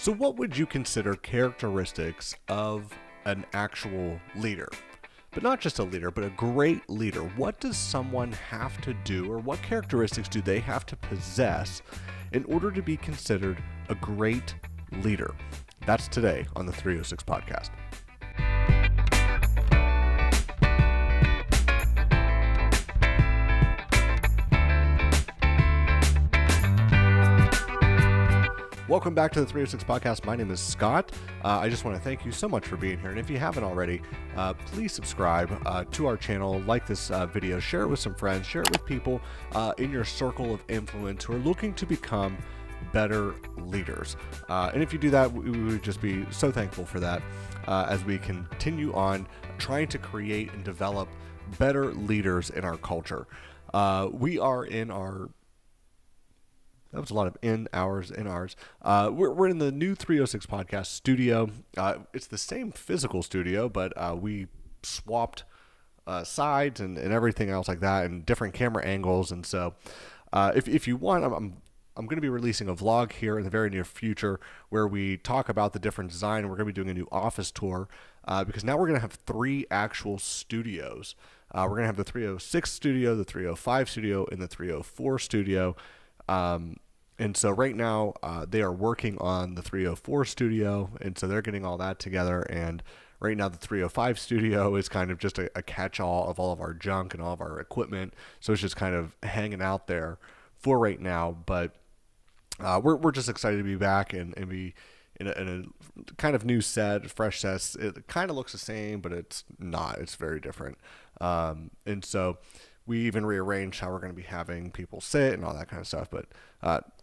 So what would you consider characteristics of an actual leader? But not just a leader, but a great leader. What does someone have to do, or what characteristics do they have to possess in order to be considered a great leader? That's today on the 306 podcast. Welcome back to the 306 podcast. My name is Scott. I just want to thank you so much for being here. And if you haven't already, please subscribe to our channel, like this video, share it with some friends, share it with people in your circle of influence who are looking to become better leaders. And if you do that, we would just be so thankful for that as we continue on trying to create and develop better leaders in our culture. We are in our That was a lot of ours. We're in the new 306 podcast studio. It's the same physical studio, but we swapped sides and everything else like that, and different camera angles. And so, if you want, I'm going to be releasing a vlog here in the very near future where we talk about the different design. We're going to be doing a new office tour because now we're going to have 3 actual studios. We're going to have the 306 studio, the 305 studio, and the 304 studio. And so right now, they are working on the 304 studio, and so they're getting all that together. And right now, the 305 studio is kind of just a catch-all of all of our junk and all of our equipment. So it's just kind of hanging out there for right now. But we're just excited to be back and be in a kind of new set, fresh set. It kind of looks the same, but it's not. It's very different. And so we even rearranged how we're going to be having people sit and all that kind of stuff. But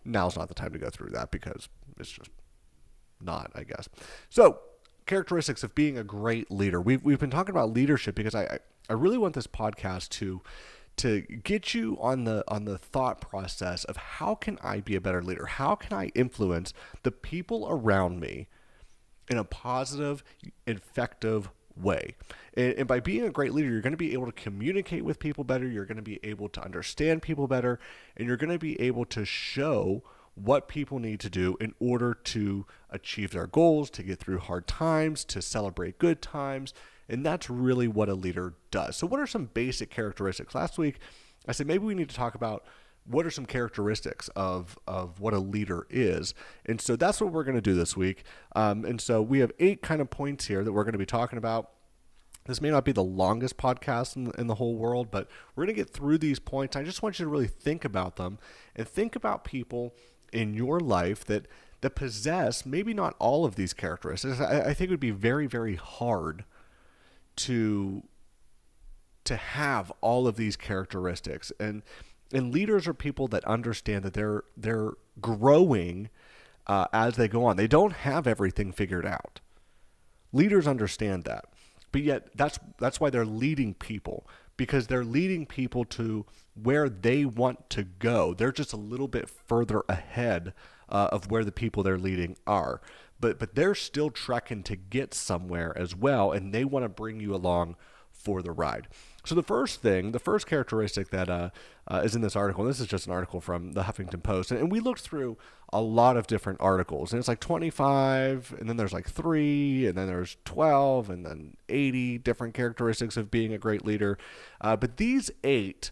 now's not the time to go through that because it's just not, I guess. So characteristics of being a great leader. We've been talking about leadership because I really want this podcast to get you on the thought process of how can I be a better leader? How can I influence the people around me in a positive, effective way? And by being a great leader, you're going to be able to communicate with people better. You're going to be able to understand people better, and you're going to be able to show what people need to do in order to achieve their goals, to get through hard times, to celebrate good times. And that's really what a leader does. So what are some basic characteristics? Last week, I said maybe we need to talk about what are some characteristics of what a leader is. And so that's what we're going to do this week. And so we have 8 kind of points here that we're going to be talking about. This may not be the longest podcast in the whole world, but we're going to get through these points. I just want you to really think about them and think about people in your life that possess maybe not all of these characteristics. I think it would be very, very hard to have all of these characteristics. And leaders are people that understand that they're growing as they go on. They don't have everything figured out. Leaders understand that. But yet that's why they're leading people, because they're leading people to where they want to go. They're just a little bit further ahead of where the people they're leading are. But they're still trekking to get somewhere as well, and they want to bring you along for the ride. So the first characteristic that is in this article, and this is just an article from the Huffington Post, and we looked through a lot of different articles, and it's like 25, and then there's like 3, and then there's 12, and then 80 different characteristics of being a great leader. But these 8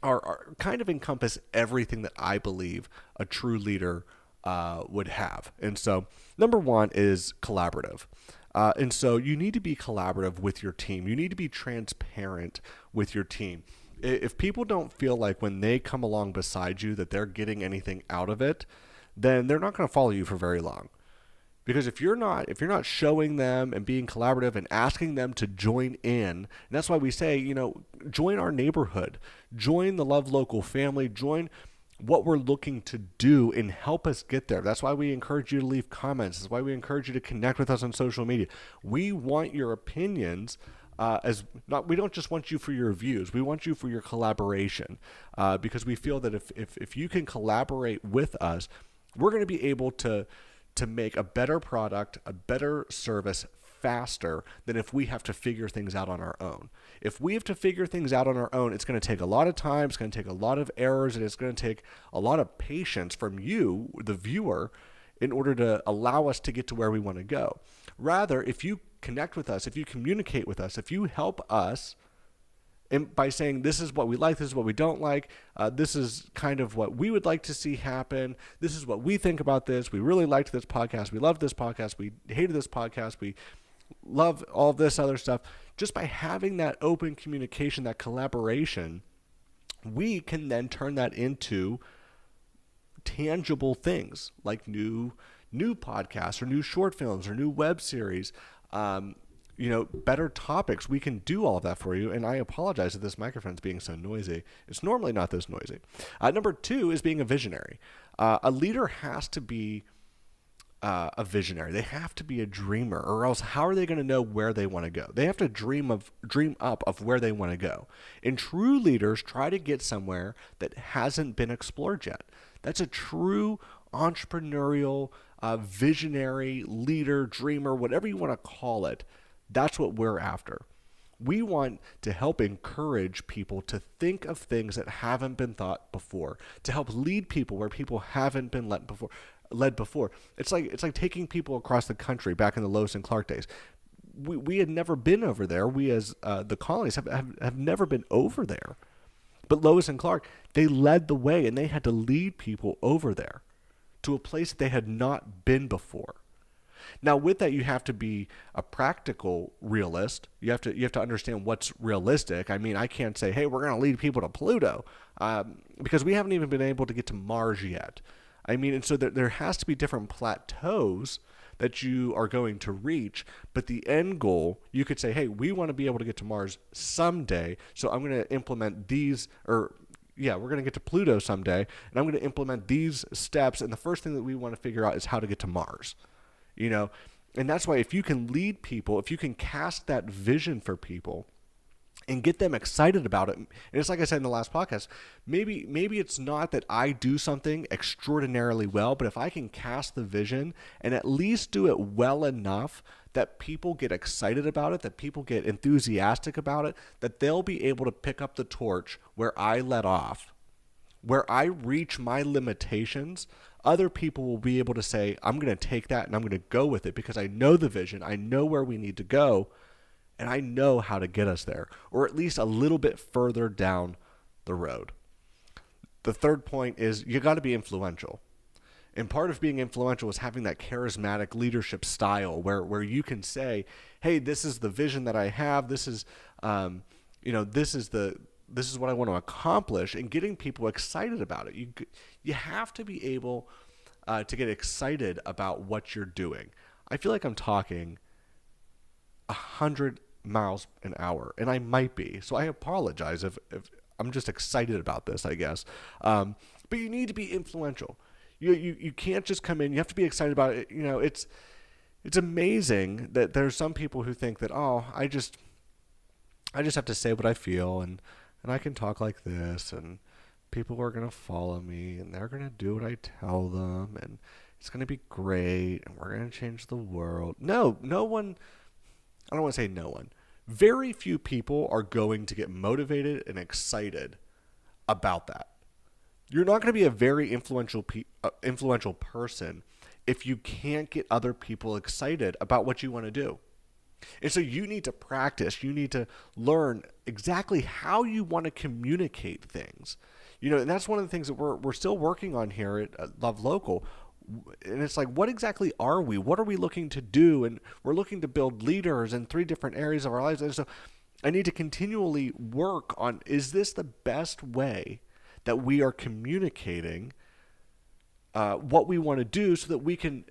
are kind of encompass everything that I believe a true leader would have. And so number 1 is collaborative. And so you need to be collaborative with your team. You need to be transparent with your team. If people don't feel like when they come along beside you that they're getting anything out of it, then they're not going to follow you for very long. Because if you're not showing them and being collaborative and asking them to join in, and that's why we say, join our neighborhood, join the Love Local family, join what we're looking to do and help us get there. That's why we encourage you to leave comments. That's why we encourage you to connect with us on social media. We want your opinions we don't just want you for your views. We want you for your collaboration because we feel that if you can collaborate with us, we're going to be able to make a better product, a better service faster than if we have to figure things out on our own. If we have to figure things out on our own, it's going to take a lot of time, it's going to take a lot of errors, and it's going to take a lot of patience from you, the viewer, in order to allow us to get to where we want to go. Rather, if you connect with us, if you communicate with us, if you help us by saying this is what we like, this is what we don't like, this is kind of what we would like to see happen, this is what we think about this, we really liked this podcast, we loved this podcast, we hated this podcast, we love all this other stuff. Just by having that open communication, that collaboration, we can then turn that into tangible things like new podcasts or new short films or new web series, better topics. We can do all of that for you. And I apologize if this microphone's being so noisy. It's normally not this noisy. Number 2 is being a visionary. A leader has to be a visionary. They have to be a dreamer, or else how are they going to know where they want to go? They have to dream up of where they want to go. And true leaders try to get somewhere that hasn't been explored yet. That's a true entrepreneurial, visionary, leader, dreamer, whatever you want to call it. That's what we're after. We want to help encourage people to think of things that haven't been thought before, to help lead people where people haven't been led before. It's like taking people across the country back in the Lewis and Clark days. We had never been over there. We as the colonies have never been over there. But Lewis and Clark, they led the way, and they had to lead people over there to a place that they had not been before. Now, with that, you have to be a practical realist. You have to understand what's realistic. I mean, I can't say, hey, we're going to lead people to Pluto, because we haven't even been able to get to Mars yet. I mean, and so there has to be different plateaus that you are going to reach, but the end goal, you could say, hey, we want to be able to get to Mars someday, so I'm going to implement these, we're going to get to Pluto someday, and I'm going to implement these steps, and the first thing that we want to figure out is how to get to Mars, and that's why if you can lead people, if you can cast that vision for people, and get them excited about it. And it's like I said in the last podcast, maybe it's not that I do something extraordinarily well, but if I can cast the vision and at least do it well enough that people get excited about it, that people get enthusiastic about it, that they'll be able to pick up the torch where I let off. Where I reach my limitations, other people will be able to say, I'm going to take that and I'm going to go with it because I know the vision, I know where we need to go, and I know how to get us there, or at least a little bit further down the road. The third point is you got to be influential. And part of being influential is having that charismatic leadership style where you can say, hey, this is the vision that I have. This is, this is what I want to accomplish, and getting people excited about it. You have to be able to get excited about what you're doing. I feel like I'm talking 100 miles an hour, and I might be. So I apologize if I'm just excited about this, I guess. But you need to be influential. You can't just come in. You have to be excited about it. It's amazing that there's some people who think that, I just have to say what I feel, and I can talk like this, and people are going to follow me, and they're going to do what I tell them, and it's going to be great, and we're going to change the world. No one, I don't want to say no one. Very few people are going to get motivated and excited about that. You're not going to be a very influential person if you can't get other people excited about what you want to do. And so you need to practice. You need to learn exactly how you want to communicate things. And that's one of the things that we're still working on here at Love Local. And it's like, what exactly are we? What are we looking to do? And we're looking to build leaders in 3 different areas of our lives. And so I need to continually work on, is this the best way that we are communicating what we want to do so that we can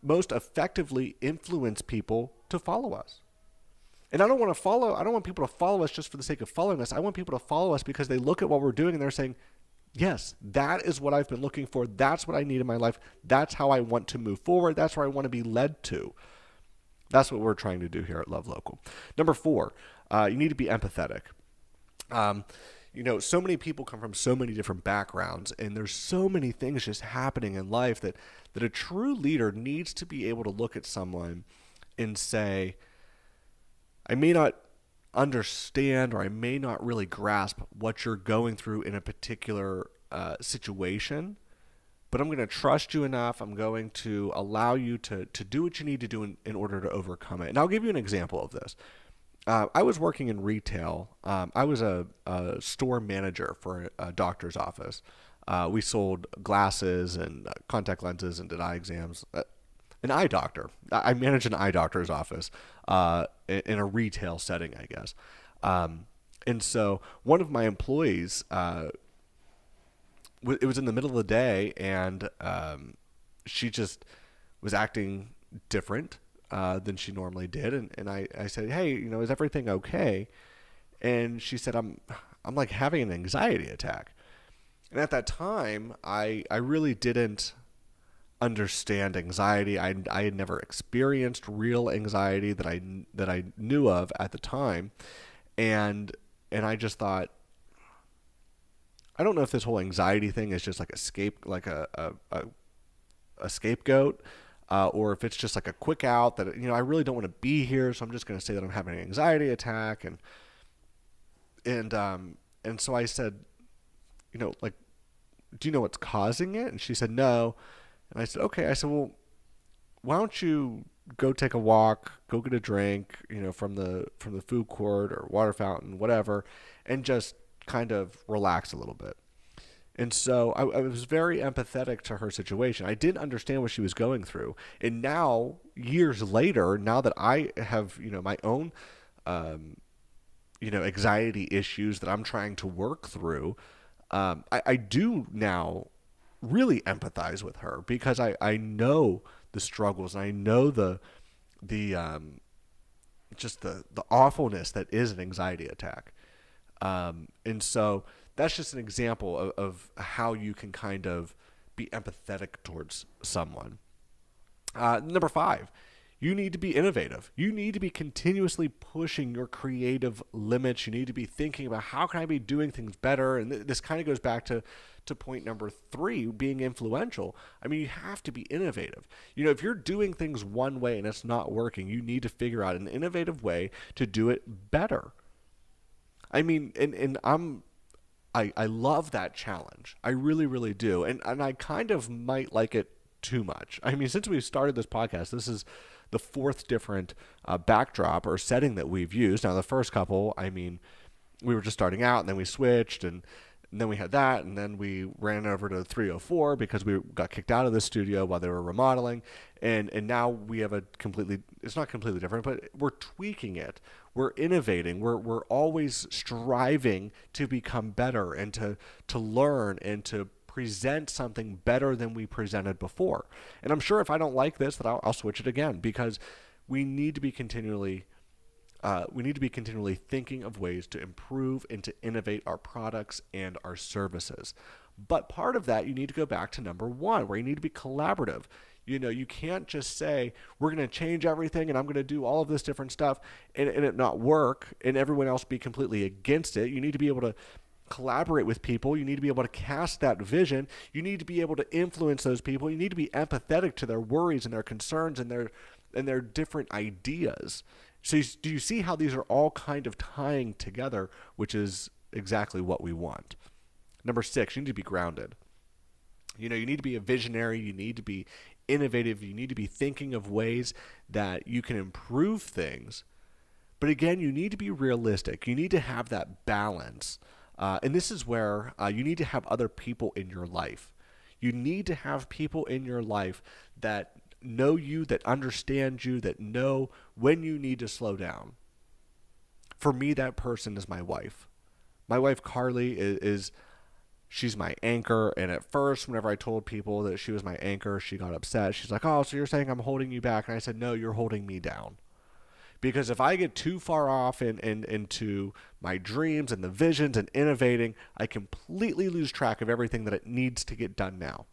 most effectively influence people to follow us? And I don't want people to follow us just for the sake of following us. I want people to follow us because they look at what we're doing and they're saying, yes, that is what I've been looking for. That's what I need in my life. That's how I want to move forward. That's where I want to be led to. That's what we're trying to do here at Love Local. Number 4, you need to be empathetic. So many people come from so many different backgrounds, and there's so many things just happening in life that a true leader needs to be able to look at someone and say, I may not understand, or I may not really grasp what you're going through in a particular situation, but I'm going to trust you enough. I'm going to allow you to do what you need to do in order to overcome it. And I'll give you an example of this. I was working in retail. I was a store manager for a doctor's office. We sold glasses and contact lenses and did eye exams. An eye doctor. I managed an eye doctor's office in a retail setting, I guess. And so one of my employees, it was in the middle of the day, and she just was acting different than she normally did. And I said, hey, is everything okay? And she said, I'm like having an anxiety attack. And at that time, I really didn't understand anxiety. I had never experienced real anxiety that I knew of at the time. And I just thought, I don't know if this whole anxiety thing is just like a scapegoat, or if it's just like a quick out that I really don't want to be here, so I'm just going to say that I'm having an anxiety attack, and so I said, like, do you know what's causing it? And she said no, and I said okay. I said, well, why don't you go take a walk, go get a drink, from the food court or water fountain, whatever, and just kind of relax a little bit. And so I was very empathetic to her situation. I didn't understand what she was going through. And now, years later, now that I have, my own, anxiety issues that I'm trying to work through, I do now really empathize with her, because I know the struggles, and I know the awfulness that is an anxiety attack. And so that's just an example of how you can kind of be empathetic towards someone. Number 5, you need to be innovative. You need to be continuously pushing your creative limits. You need to be thinking about, how can I be doing things better? And this kind of goes back to point number 3, being influential. I mean, you have to be innovative. If you're doing things one way and it's not working, you need to figure out an innovative way to do it better. I mean, and I love that challenge. I really, really do. And I kind of might like it too much. I mean, since we've started this podcast, this is the 4th different backdrop or setting that we've used. Now, the first couple, I mean, we were just starting out, and then we switched, and then we had that, and then we ran over to 304 because we got kicked out of the studio while they were remodeling. And now we have it's not completely different, but we're tweaking it. We're innovating. We're always striving to become better and to learn and to present something better than we presented before. And I'm sure if I don't like this, that I'll switch it again, because we need to be continually thinking of ways to improve and to innovate our products and our services. But part of that, you need to go back to number 1, where you need to be collaborative. You can't just say, we're going to change everything and I'm going to do all of this different stuff and it not work and everyone else be completely against it. You need to be able to collaborate with people. You need to be able to cast that vision. You need to be able to influence those people. You need to be empathetic to their worries and their concerns and their different ideas. So do you see how these are all kind of tying together, which is exactly what we want? Number 6, you need to be grounded. You need to be a visionary. You need to be innovative. You need to be thinking of ways that you can improve things. But again, you need to be realistic. You need to have that balance. And this is where you need to have other people in your life. You need to have people in your life that know you, that understand you, that know when you need to slow down. For me, that person is my wife. My wife, Carly, she's my anchor. And at first, whenever I told people that she was my anchor, she got upset. She's like, oh, so you're saying I'm holding you back? And I said, no, you're holding me down. Because if I get too far off into my dreams and the visions and innovating, I completely lose track of everything that it needs to get done now.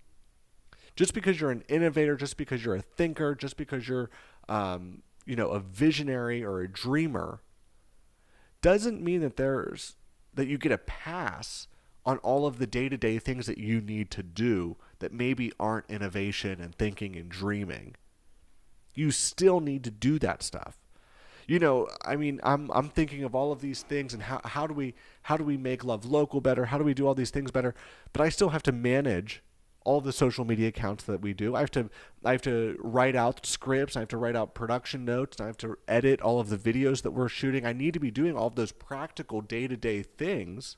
Just because you're an innovator, just because you're a thinker, just because you're a visionary or a dreamer, doesn't mean that you get a pass on all of the day-to-day things that you need to do that maybe aren't innovation and thinking and dreaming. You still need to do that stuff. I'm thinking of all of these things and how do we make Love Local better? How do we do all these things better? But I still have to manage all the social media accounts that we do. I have to write out scripts, I have to write out production notes, I have to edit all of the videos that we're shooting. I need to be doing all of those practical day-to-day things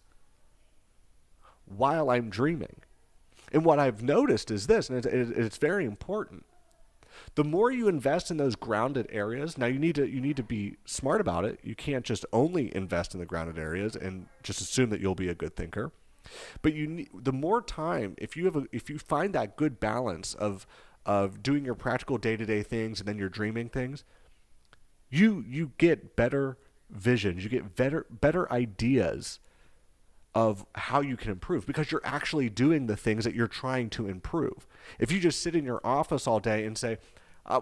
while I'm dreaming. And what I've noticed is this, and it's very important. The more you invest in those grounded areas, now you need to be smart about it. You can't just only invest in the grounded areas and just assume that you'll be a good thinker. But the more time, if you find that good balance of doing your practical day-to-day things and then your dreaming things, you get better visions, you get better ideas of how you can improve because you're actually doing the things that you're trying to improve. If you just sit in your office all day and say,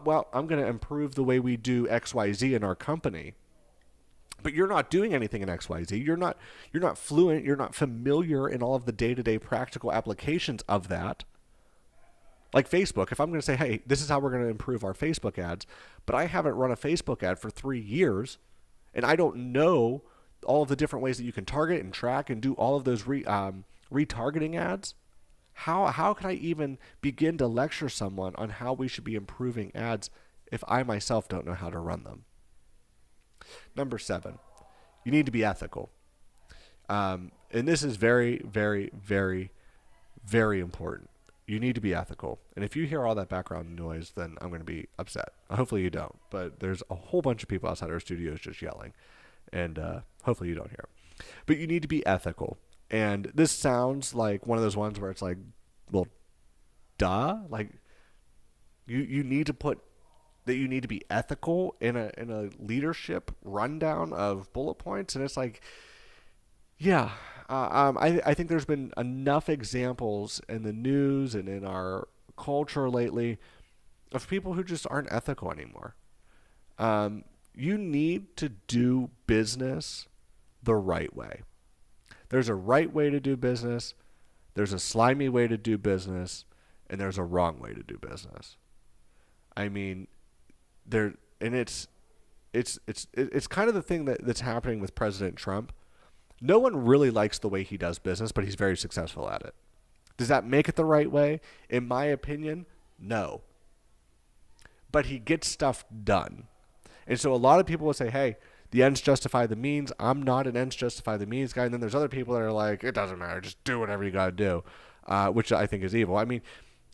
well, I'm going to improve the way we do XYZ in our company, but you're not doing anything in XYZ. You're not fluent. You're not familiar in all of the day-to-day practical applications of that. Like Facebook, if I'm going to say, hey, this is how we're going to improve our Facebook ads, but I haven't run a Facebook ad for 3 years, and I don't know all of the different ways that you can target and track and do all of those retargeting ads, how can I even begin to lecture someone on how we should be improving ads if I myself don't know how to run them? Number 7, you need to be ethical. And this is very, very, very, very important. You need to be ethical. And if you hear all that background noise, then I'm going to be upset. Hopefully you don't. But there's a whole bunch of people outside our studios just yelling. And hopefully you don't hear them. But you need to be ethical. And this sounds like one of those ones where it's like, well, duh. Like, you need to put that you need to be ethical in a leadership rundown of bullet points. And it's like, yeah, I think there's been enough examples in the news and in our culture lately of people who just aren't ethical anymore. You need to do business the right way. There's a right way to do business, there's a slimy way to do business, and there's a wrong way to do business. I mean, it's kind of the thing that's happening with President Trump. No one really likes the way he does business, but he's very successful at it. Does that make it the right way? In my opinion, no. But he gets stuff done. And so a lot of people will say, hey, the ends justify the means. I'm not an ends justify the means guy. And then there's other people that are like, it doesn't matter. Just do whatever you got to do, which I think is evil. I mean,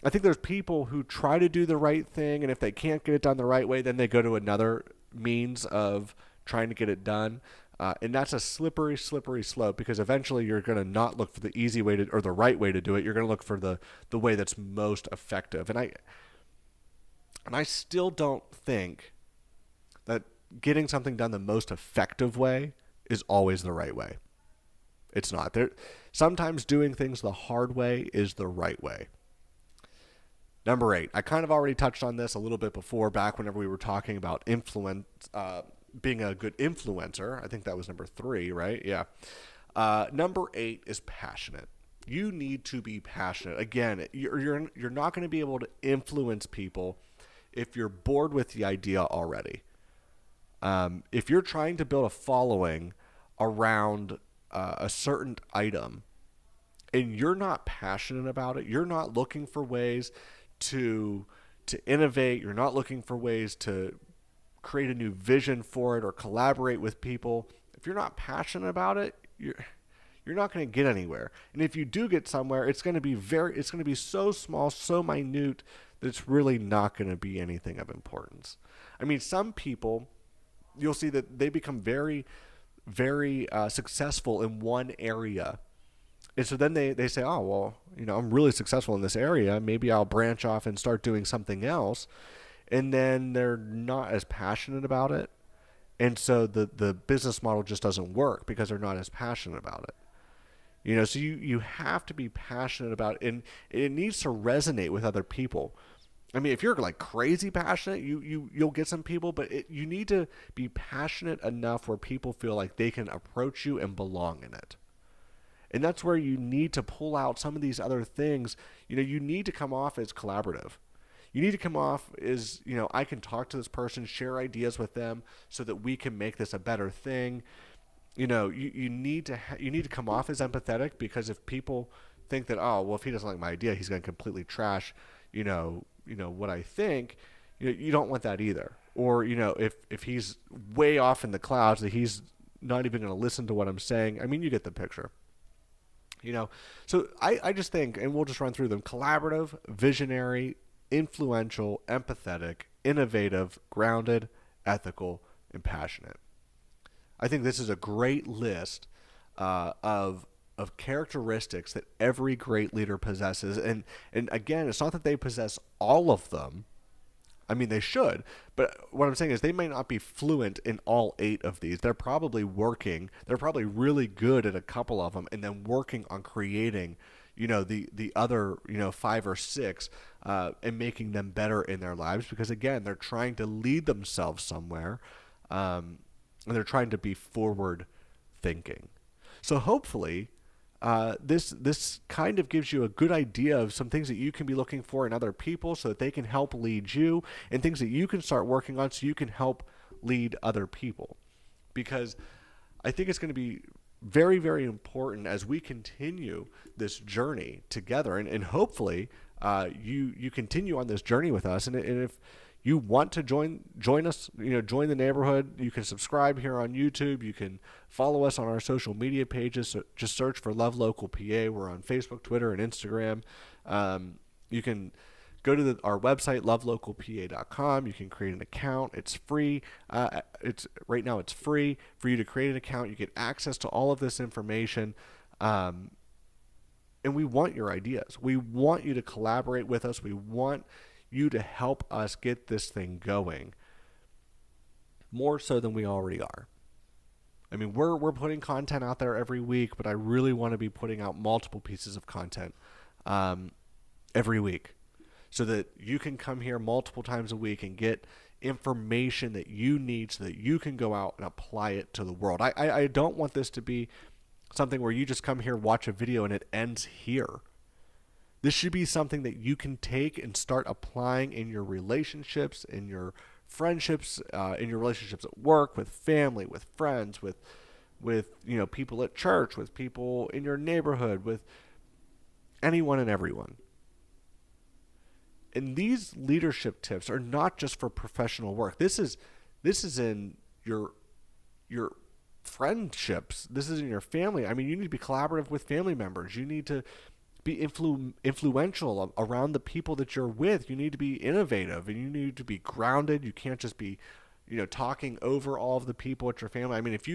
I think there's people who try to do the right thing, and if they can't get it done the right way, then they go to another means of trying to get it done. And that's a slippery slope, because eventually you're going to not look for the easy way to, or the right way to do it. You're going to look for the way that's most effective. And I still don't think that getting something done the most effective way is always the right way. It's not. Sometimes doing things the hard way is the right way. Number 8, I kind of already touched on this a little bit before, back whenever we were talking about being a good influencer. I think that was number 3, right? Yeah. Number 8 is passionate. You need to be passionate. Again, you're not going to be able to influence people if you're bored with the idea already. If you're trying to build a following around a certain item and you're not passionate about it, you're not looking for ways to innovate, you're not looking for ways to create a new vision for it or collaborate with people, if you're not passionate about it, you're not going to get anywhere. And if you do get somewhere, it's going to be so small, so minute, that it's really not going to be anything of importance. I mean, some people, you'll see that they become very, very successful in one area. And so then they say, oh, well, I'm really successful in this area. Maybe I'll branch off and start doing something else. And then they're not as passionate about it. And so the business model just doesn't work because they're not as passionate about it. So you have to be passionate about it, and it needs to resonate with other people. I mean, if you're like crazy passionate, you'll get some people, but you need to be passionate enough where people feel like they can approach you and belong in it. And that's where you need to pull out some of these other things. You need to come off as collaborative. You need to come off as, I can talk to this person, share ideas with them so that we can make this a better thing. You need to come off as empathetic, because if people think that, oh, well, if he doesn't like my idea, he's going to completely trash, what I think. You don't want that either. Or, if he's way off in the clouds, that he's not even going to listen to what I'm saying. I mean, you get the picture. So I just think, and we'll just run through them: collaborative, visionary, influential, empathetic, innovative, grounded, ethical, and passionate. I think this is a great list of characteristics that every great leader possesses. And again, it's not that they possess all of them. I mean, they should, but what I'm saying is they may not be fluent in all 8 of these. They're probably really good at a couple of them, and then working on creating, the other, 5 or 6, and making them better in their lives, because again, they're trying to lead themselves somewhere, and they're trying to be forward thinking. So hopefully, this kind of gives you a good idea of some things that you can be looking for in other people, so that they can help lead you, and things that you can start working on so you can help lead other people. Because I think it's going to be very, very important as we continue this journey together, and hopefully you continue on this journey with us. And if you want to join us, join the neighborhood, you can subscribe here on YouTube. You can follow us on our social media pages. So just search for Love Local PA. We're on Facebook, Twitter, and Instagram. You can go to our website, lovelocalpa.com. You can create an account. It's free. Right now it's free for you to create an account. You get access to all of this information. And we want your ideas. We want you to collaborate with us. We want you to help us get this thing going more so than we already are. I mean, we're putting content out there every week, but I really want to be putting out multiple pieces of content every week, so that you can come here multiple times a week and get information that you need, so that you can go out and apply it to the world. I don't want this to be something where you just come here, watch a video, and it ends here. This should be something that you can take and start applying in your relationships, in your friendships, in your relationships at work, with family, with friends, with people at church, with people in your neighborhood, with anyone and everyone. And these leadership tips are not just for professional work. This is in your friendships. This is in your family. I mean, you need to be collaborative with family members. You need to be influential around the people that you're with. You need to be innovative, and you need to be grounded. You can't just be, talking over all of the people at your family. I mean, if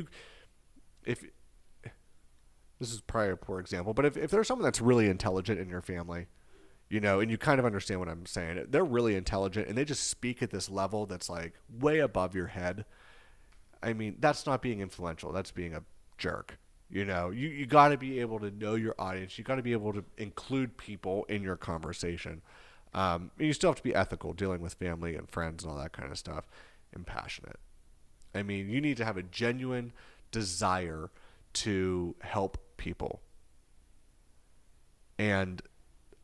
this is probably a poor example, but if there's someone that's really intelligent in your family, and you kind of understand what I'm saying, they're really intelligent and they just speak at this level that's like way above your head. I mean, that's not being influential. That's being a jerk. You got to be able to know your audience. You got to be able to include people in your conversation. And you still have to be ethical, dealing with family and friends and all that kind of stuff, and passionate. I mean, you need to have a genuine desire to help people. And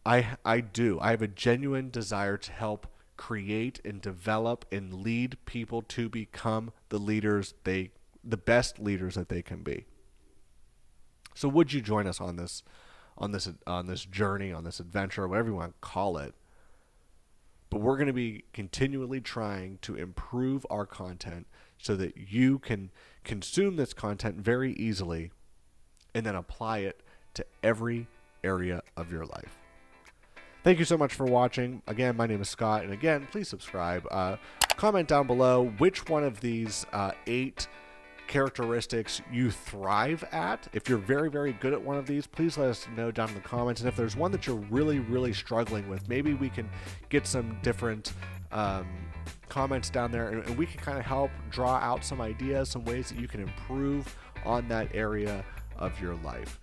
I do. I have a genuine desire to help create and develop and lead people to become the best leaders that they can be. So would you join us on this journey, on this adventure, whatever you want to call it? But we're going to be continually trying to improve our content so that you can consume this content very easily and then apply it to every area of your life. Thank you so much for watching. Again, my name is Scott, and again, please subscribe. Comment down below which one of these 8 characteristics you thrive at. If you're very, very good at one of these, please let us know down in the comments. And if there's one that you're really, really struggling with, maybe we can get some different comments down there, and we can kind of help draw out some ideas, some ways that you can improve on that area of your life.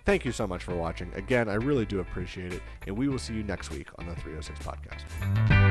Thank you so much for watching. Again, I really do appreciate it, and we will see you next week on the 306 Podcast.